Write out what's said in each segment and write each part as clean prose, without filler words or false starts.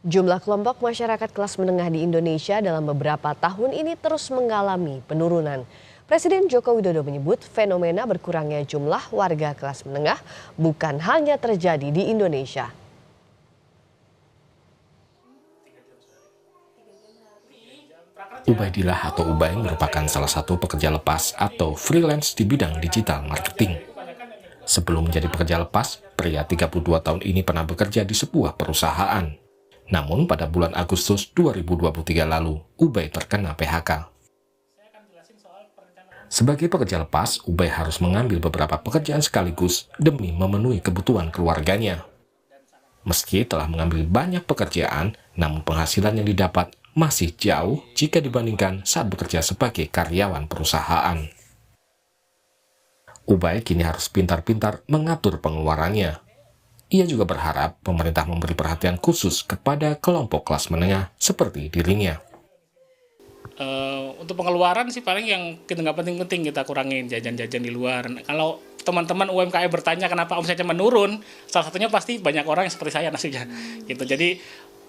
Jumlah kelompok masyarakat kelas menengah di Indonesia dalam beberapa tahun ini terus mengalami penurunan. Presiden Joko Widodo menyebut fenomena berkurangnya jumlah warga kelas menengah bukan hanya terjadi di Indonesia. Ubaidillah atau Ubay merupakan salah satu pekerja lepas atau freelance di bidang digital marketing. Sebelum menjadi pekerja lepas, pria 32 tahun ini pernah bekerja di sebuah perusahaan. Namun pada bulan Agustus 2023 lalu, Ubay terkena PHK. Sebagai pekerja lepas, Ubay harus mengambil beberapa pekerjaan sekaligus demi memenuhi kebutuhan keluarganya. Meski telah mengambil banyak pekerjaan, namun penghasilan yang didapat masih jauh jika dibandingkan saat bekerja sebagai karyawan perusahaan. Ubay kini harus pintar-pintar mengatur pengeluarannya. Ia juga berharap pemerintah memberi perhatian khusus kepada kelompok kelas menengah seperti dirinya. Untuk pengeluaran sih paling yang kita nggak penting-penting kita kurangin jajan-jajan di luar. Kalau teman-teman UMKM bertanya kenapa omsetnya menurun, salah satunya pasti banyak orang yang seperti saya nasibnya gitu. Jadi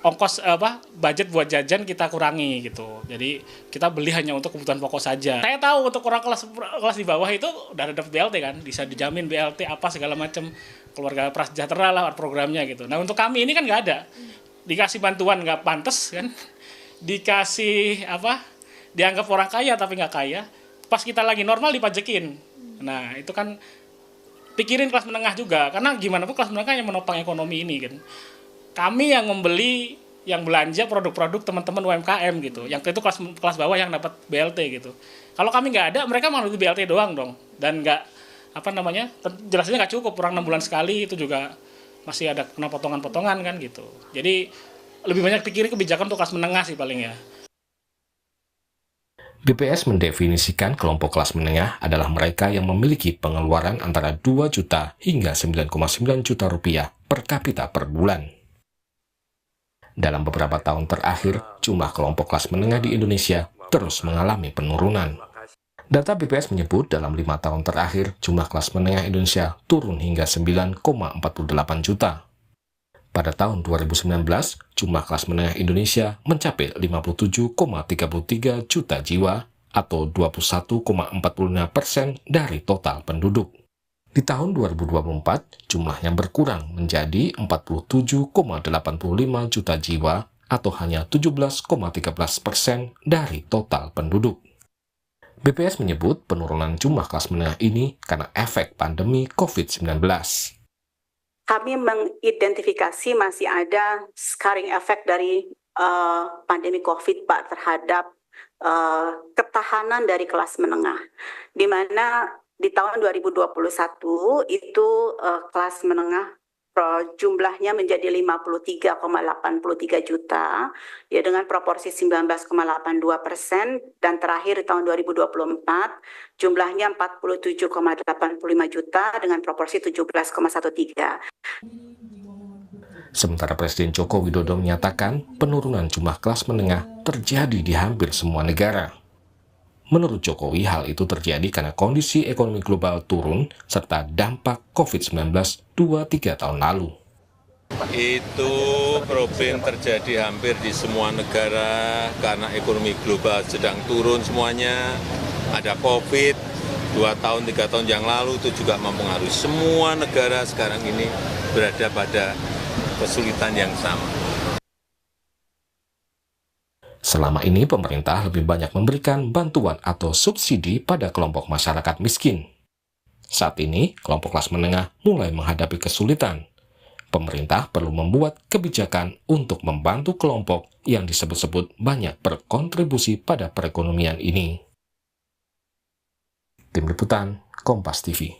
ongkos budget buat jajan kita kurangi gitu. Jadi kita beli hanya untuk kebutuhan pokok saja. Saya tahu untuk orang kelas di bawah itu udah ada BLT kan, bisa dijamin BLT apa segala macam, keluarga prasejahtera lah programnya gitu. Nah untuk kami ini kan nggak ada, dikasih bantuan nggak pantas kan, dikasih dianggap orang kaya tapi nggak kaya. Pas kita lagi normal dipajekin. Nah itu kan pikirin kelas menengah juga, karena gimana pun kelas menengah yang menopang ekonomi ini kan. Kami yang membeli, yang belanja produk-produk teman-teman UMKM gitu. Yang itu kelas bawah yang dapat BLT gitu. Kalau kami nggak ada, mereka malah di BLT doang dong. Dan nggak, jelasnya nggak cukup. Kurang 6 bulan sekali itu juga masih ada kena potongan-potongan kan gitu. Jadi lebih banyak pikirin kebijakan untuk kelas menengah sih paling ya. BPS mendefinisikan kelompok kelas menengah adalah mereka yang memiliki pengeluaran antara 2 juta hingga 9,9 juta rupiah per kapita per bulan. Dalam beberapa tahun terakhir, jumlah kelompok kelas menengah di Indonesia terus mengalami penurunan. Data BPS menyebut dalam 5 tahun terakhir, jumlah kelas menengah Indonesia turun hingga 9,48 juta. Pada tahun 2019, jumlah kelas menengah Indonesia mencapai 57,33 juta jiwa atau 21,45% dari total penduduk. Di tahun 2024, jumlahnya berkurang menjadi 47,85 juta jiwa atau hanya 17,13% dari total penduduk. BPS menyebut penurunan jumlah kelas menengah ini karena efek pandemi COVID-19. Kami mengidentifikasi masih ada scarring effect dari pandemi COVID, Pak, terhadap ketahanan dari kelas menengah, di mana di tahun 2021 itu kelas menengah jumlahnya menjadi 53,83 juta ya dengan proporsi 19,82%, dan terakhir di tahun 2024 jumlahnya 47,85 juta dengan proporsi 17,13. Sementara Presiden Joko Widodo menyatakan penurunan jumlah kelas menengah terjadi di hampir semua negara. Menurut Jokowi, hal itu terjadi karena kondisi ekonomi global turun serta dampak COVID-19 2-3 tahun lalu. Itu problem terjadi hampir di semua negara karena ekonomi global sedang turun semuanya. Ada COVID 2 tahun, 3 tahun yang lalu itu juga mempengaruhi semua negara sekarang ini berada pada kesulitan yang sama. Selama ini pemerintah lebih banyak memberikan bantuan atau subsidi pada kelompok masyarakat miskin. Saat ini, kelompok kelas menengah mulai menghadapi kesulitan. Pemerintah perlu membuat kebijakan untuk membantu kelompok yang disebut-sebut banyak berkontribusi pada perekonomian ini. Tim Liputan, Kompas TV.